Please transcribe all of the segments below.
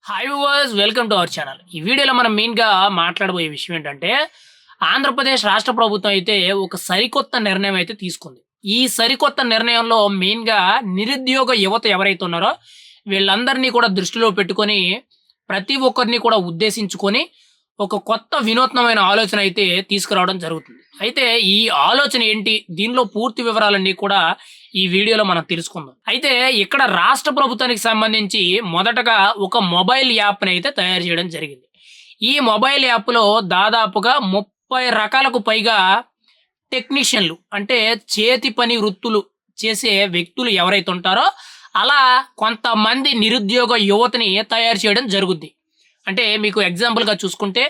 Hi viewers, welcome to our channel. ఈ వీడియోలో మనం మెయిన్‌గా మాట్లాడబోయే విషయం ఏంటంటే, ఆంధ్రప్రదేశ్ రాష్ట్ర ప్రభుత్వం అయితే ఒక సరికొత్త నిర్ణయం అయితే తీసుకుంది. ఈ సరికొత్త నిర్ణయంలో మెయిన్‌గా నిరుద్యోగ యువత ఎవరైతే ఉన్నారో, వీళ్ళందరినీ కూడా దృష్టిలో పెట్టుకొని, ప్రతి ఒక్కరిని కూడా ఉద్దేశించుకొని, ఒక కొత్త వినూత్నమైన ఆలోచన అయితే తీసుకురావడం జరుగుతుంది. అయితే ఈ ఆలోచన ఏంటి? దీనిలో పూర్తి వివరాలన్నీ కూడా ఈ వీడియోలో మనం తెలుసుకుందాం. అయితే ఇక్కడ రాష్ట్ర ప్రభుత్వానికి సంబంధించి మొదటగా ఒక మొబైల్ యాప్‌ని అయితే తయారు చేయడం జరిగింది. ఈ మొబైల్ యాప్‌లో దాదాపుగా 30 రకాలకు పైగా టెక్నీషియన్‌లు అంటే చేతి పని వృత్తులు చేసే వ్యక్తులు ఎవరైతే ఉంటారో, అలా కొంతమంది నిరుద్యోగ యువతని తయారు చేయడం జరుగుద్ది. అంటే మీకు ఎగ్జాంపుల్‌గా చూసుకుంటే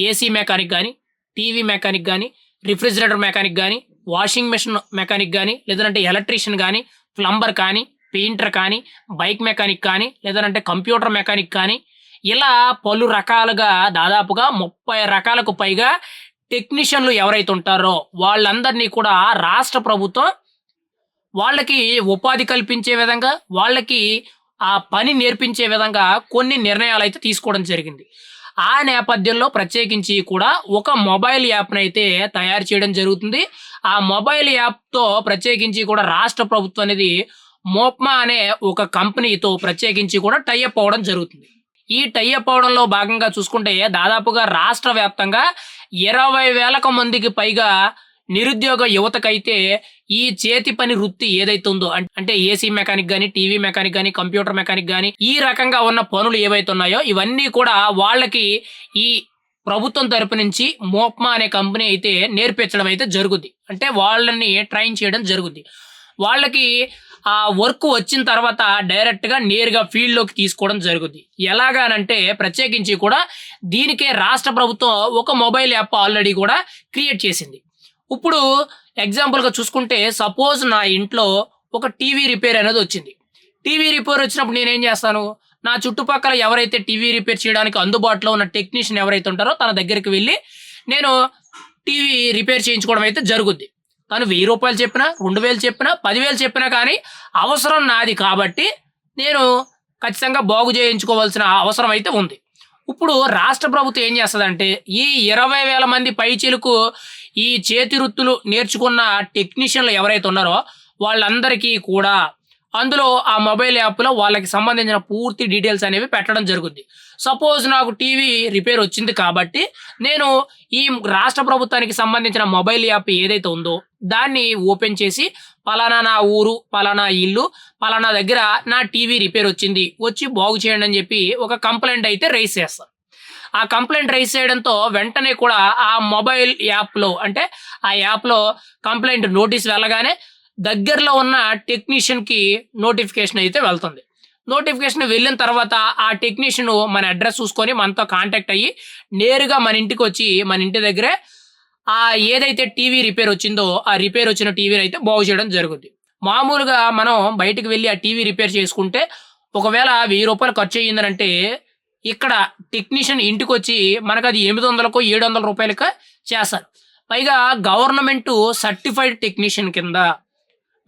ఏసీ మెకానిక్ గాని, టీవీ మెకానిక్ గాని, రిఫ్రిజిరేటర్ మెకానిక్ గాని, వాషింగ్ మెషిన్ మెకానిక్ గాని, లేదంటే ఎలక్ట్రీషియన్ గాని, ప్లంబర్ కానీ, పెయింటర్ కానీ, బైక్ మెకానిక్ కానీ, లేదనంటే కంప్యూటర్ మెకానిక్ కానీ, ఇలా పలు రకాలుగా దాదాపుగా 30 రకాలకు పైగా టెక్నీషియన్‌లు ఎవరైతే ఉంటారో వాళ్ళందరినీ కూడా రాష్ట్ర ప్రభుత్వం వాళ్ళకి ఉపాధి కల్పించే విధంగా, వాళ్ళకి ఆ పని నేర్పించే విధంగా కొన్ని నిర్ణయాలైతే తీసుకోవడం జరిగింది. ఆ నేపథ్యంలో ప్రత్యేకించి కూడా ఒక మొబైల్ యాప్‌నైతే తయారు చేయడం జరుగుతుంది. ఆ మొబైల్ యాప్‌తో ప్రత్యేకించి కూడా రాష్ట్ర ప్రభుత్వం అనేది మోప్మా అనే ఒక కంపెనీతో ప్రత్యేకించి కూడా టై అప్ అవ్వడం జరుగుతుంది. ఈ టై అప్ అవ్వడంలో భాగంగా చూసుకుంటే దాదాపుగా రాష్ట్ర వ్యాప్తంగా 20,000 మందికి పైగా నిరుద్యోగ యువతకైతే ఈ చేతి పని వృత్తి ఏదైతే ఉందో అంటే ఏసీ మెకానిక్ గాని, టీవీ మెకానిక్ గాని, కంప్యూటర్ మెకానిక్ గాని, ఈ రకంగా ఉన్న పనులు ఏవైతే ఉన్నాయో ఇవన్నీ కూడా వాళ్ళకి ఈ ప్రభుత్వం తరపు నుంచి మోప్మా అనే కంపెనీ అయితే నేర్పించడం అయితే జరుగుద్ది. అంటే వాళ్ళని ట్రైన్ చేయడం జరుగుద్ది. వాళ్ళకి ఆ వర్క్ వచ్చిన తర్వాత డైరెక్ట్‌గా నేరుగా ఫీల్డ్‌లోకి తీసుకోవడం జరుగుద్ది. ఎలాగానంటే ప్రత్యేకించి కూడా దీనికే రాష్ట్ర ప్రభుత్వం ఒక మొబైల్ యాప్ ఆల్రెడీ కూడా క్రియేట్ చేసింది. ఇప్పుడు ఎగ్జాంపుల్‌గా చూసుకుంటే సపోజ్ నా ఇంట్లో ఒక టీవీ రిపేర్ అనేది వచ్చింది. టీవీ రిపేర్ వచ్చినప్పుడు నేనేం చేస్తాను? నా చుట్టుపక్కల ఎవరైతే టీవీ రిపేర్ చేయడానికి అందుబాటులో ఉన్న టెక్నీషియన్ ఎవరైతే ఉంటారో తన దగ్గరికి వెళ్లి నేను టీవీ రిపేర్ చేయించుకోవడం అయితే జరుగుద్ది. తను రూ. 1000 చెప్పినా, 2000 చెప్పినా, 10,000 చెప్పినా కానీ అవసరం నాది కాబట్టి నేను ఖచ్చితంగా బాగు చేయించుకోవాల్సిన అవసరం అయితే ఉంది. ఇప్పుడు రాష్ట్ర ప్రభుత్వం ఏం చేస్తదంటే ఈ 20,000 మంది పైచిలుకు ఈ చేతి వృత్తులు నేర్చుకున్న టెక్నీషియన్‌లు ఎవరైతే ఉన్నారో వాళ్ళందరికీ కూడా అందులో ఆ మొబైల్ యాప్‌లో వాళ్ళకి సంబంధించిన పూర్తి డీటెయిల్స్ అనేవి పెట్టడం జరుగుద్ది. సపోజ్ నాకు టీవీ రిపేర్ వచ్చింది కాబట్టి నేను ఈ రాష్ట్ర ప్రభుత్వానికి సంబంధించిన మొబైల్ యాప్ ఏదైతే ఉందో దాన్ని ఓపెన్ చేసి పలానా నా ఊరు, పలానా ఇల్లు, పలానా దగ్గర నా టీవీ రిపేర్ వచ్చింది. వచ్చి బాగు చేయండి అని చెప్పి ఒక కంప్లెయింట్ అయితే రైజ్ చేస్తా. ఆ కంప్లెయింట్ రైజ్ చేయడంతో వెంటనే కూడా ఆ మొబైల్ యాప్‌లో అంటే ఆ యాప్‌లో కంప్లెయింట్ నోటీస్ వెళ్ళగానే దగ్గరలో ఉన్న టెక్నీషియన్‌కి నోటిఫికేషన్ అయితే వెళ్తుంది. నోటిఫికేషన్ వెళ్ళిన తర్వాత ఆ టెక్నీషియన్ మన అడ్రెస్ చూసుకొని మనతో కాంటాక్ట్ అయ్యి నేరుగా మన ఇంటికొచ్చి మన ఇంటి దగ్గరే ఏదైతే టీవీ రిపేర్ వచ్చిందో ఆ రిపేర్ వచ్చిన టీవీని అయితే బాగు చేయడం జరుగుద్ది. మామూలుగా మనం బయటికి వెళ్లి ఆ టీవీ రిపేర్ చేసుకుంటే ఒకవేళ రూ. 1000 ఖర్చు అయ్యిందనంటే ఇక్కడ టెక్నీషియన్ ఇంటికొచ్చి మనకది 800కో, 700 చేస్తారు. పైగా గవర్నమెంటు సర్టిఫైడ్ టెక్నీషియన్ కింద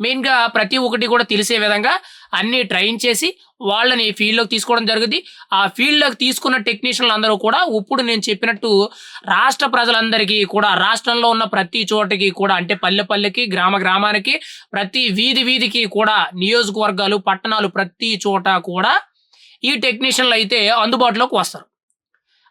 మెయిన్‌గా ప్రతి ఒక్కటి కూడా తెలిసే విధంగా అన్నీ ట్రైన్ చేసి వాళ్ళని ఫీల్డ్‌లోకి తీసుకోవడం జరుగుద్ది. ఆ ఫీల్డ్‌లోకి తీసుకున్న టెక్నీషియన్‌లందరూ కూడా ఇప్పుడు నేను చెప్పినట్టు రాష్ట్ర ప్రజలందరికీ కూడా రాష్ట్రంలో ఉన్న ప్రతి చోటకి కూడా అంటే పల్లె పల్లెకి, గ్రామ గ్రామానికి, ప్రతి వీధి వీధికి కూడా నియోజకవర్గాలు, పట్టణాలు ప్రతి చోట కూడా ఈ టెక్నీషియన్‌లయితే అందుబాటులోకి వస్తారు.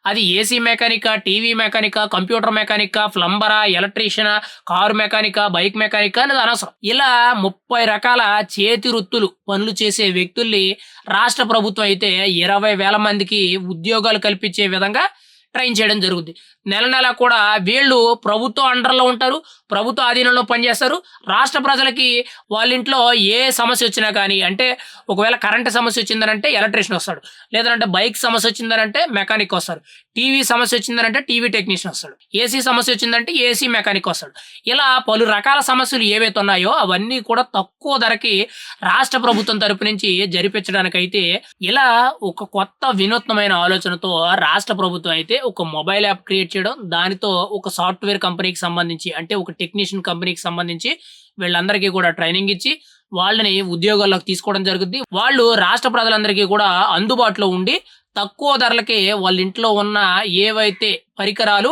అది ఏసీ మెకానికా, టీవీ మెకానికా, కంప్యూటర్ మెకానికా, ప్లంబరా, ఎలక్ట్రీషియనా, కారు మెకానికా, బైక్ మెకానికా అనేది అనవసరం. ఇలా 30 రకాల చేతి వృత్తులు పనులు చేసే వ్యక్తుల్ని రాష్ట్ర ప్రభుత్వం అయితే 20,000 మందికి ఉద్యోగాలు కల్పించే విధంగా ట్రైన్ చేయడం జరుగుద్ది. నెల నెల కూడా వీళ్ళు ప్రభుత్వ అండర్‌లో ఉంటారు. ప్రభుత్వ ఆధీనంలో పనిచేస్తారు. రాష్ట్ర ప్రజలకి వాళ్ళ ఇంట్లో ఏ సమస్య వచ్చినా కానీ అంటే ఒకవేళ కరెంట్ సమస్య వచ్చిందనంటే ఎలక్ట్రీషియన్ వస్తాడు. లేదంటే బైక్ సమస్య వచ్చిందనంటే మెకానిక్ వస్తాడు. టీవీ సమస్య వచ్చిందనంటే టీవీ టెక్నీషియన్ వస్తాడు. ఏసీ సమస్య వచ్చిందంటే ఏసీ మెకానిక్ వస్తాడు. ఇలా పలు రకాల సమస్యలు ఏవైతే ఉన్నాయో అవన్నీ కూడా తక్కువ ధరకి రాష్ట్ర ప్రభుత్వం తరపు నుంచి జరిపించడానికైతే ఇలా ఒక కొత్త వినూత్నమైన ఆలోచనతో రాష్ట్ర ప్రభుత్వం అయితే ఒక మొబైల్ యాప్ క్రియేట్ చేయడం, దానితో ఒక సాఫ్ట్‌వేర్ కంపెనీకి సంబంధించి అంటే ఒక టెక్నీషియన్ కంపెనీకి సంబంధించి వీళ్ళందరికీ కూడా ట్రైనింగ్ ఇచ్చి వాళ్ళని ఉద్యోగాల్లోకి తీసుకోవడం జరుగుద్ది. వాళ్ళు రాష్ట్ర ప్రజలందరికీ కూడా అందుబాటులో ఉండి తక్కువ ధరలకి వాళ్ళ ఇంట్లో ఉన్న ఏవైతే పరికరాలు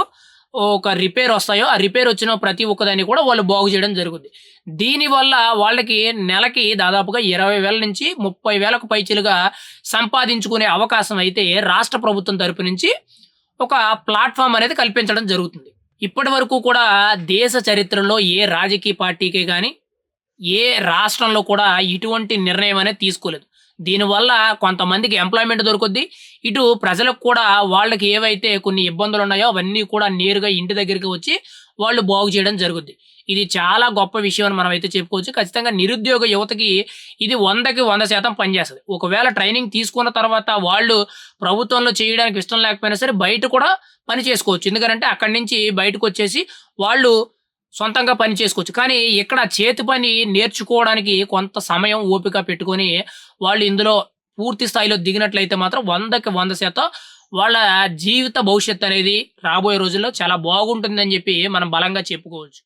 ఒక రిపేర్ వస్తాయో, ఆ రిపేర్ వచ్చిన ప్రతి ఒక్కదాన్ని కూడా వాళ్ళు బాగు చేయడం జరుగుద్ది. దీనివల్ల వాళ్ళకి నెలకి దాదాపుగా 20,000 నుంచి 30,000కు పైచిలుగా సంపాదించుకునే అవకాశం అయితే రాష్ట్ర ప్రభుత్వం తరపు నుంచి ఒక ప్లాట్‌ఫార్మ్ అనేది కల్పించడం జరుగుతుంది. ఇప్పటివరకు కూడా దేశ చరిత్రలో ఏ రాజకీయ పార్టీకి గాని, ఏ రాష్ట్రంలో కూడా ఇటువంటి నిర్ణయం అనేది తీసుకోలేదు. దీనివల్ల కొంతమందికి ఎంప్లాయ్‌మెంట్ దొరుకుద్ది. ఇటు ప్రజలకు కూడా వాళ్ళకి ఏవైతే కొన్ని ఇబ్బందులున్నాయో అవన్నీ కూడా నేరుగా ఇంటి దగ్గరికి వచ్చి వాళ్ళు బాగు చేయడం జరుగుద్ది. ఇది చాలా గొప్ప విషయం అని మనమైతే చెప్పుకోవచ్చు. ఖచ్చితంగా నిరుద్యోగ యువతకి ఇది 100కి 100% పనిచేస్తది. ఒకవేళ ట్రైనింగ్ తీసుకున్న తర్వాత వాళ్ళు ప్రభుత్వంలో చేయడానికి ఇష్టం లేకపోయినా సరే బయట కూడా పని చేసుకోవచ్చు. ఎందుకనంటే అక్కడి నుంచి బయటకొచ్చేసి వాళ్ళు సొంతంగా పని చేసుకోవచ్చు. కానీ ఇక్కడ చేతి పని నేర్చుకోవడానికి కొంత సమయం, ఓపిక పెట్టుకొని వాళ్ళు ఇందులో పూర్తి స్థాయిలో దిగినట్లయితే మాత్రం 100కి 100% వాళ్ళ జీవిత భవిష్యత్తనేది రాబోయే రోజుల్లో చాలా బాగుంటుందని జెప్పి మనం బలంగా చెప్పుకోవచ్చు.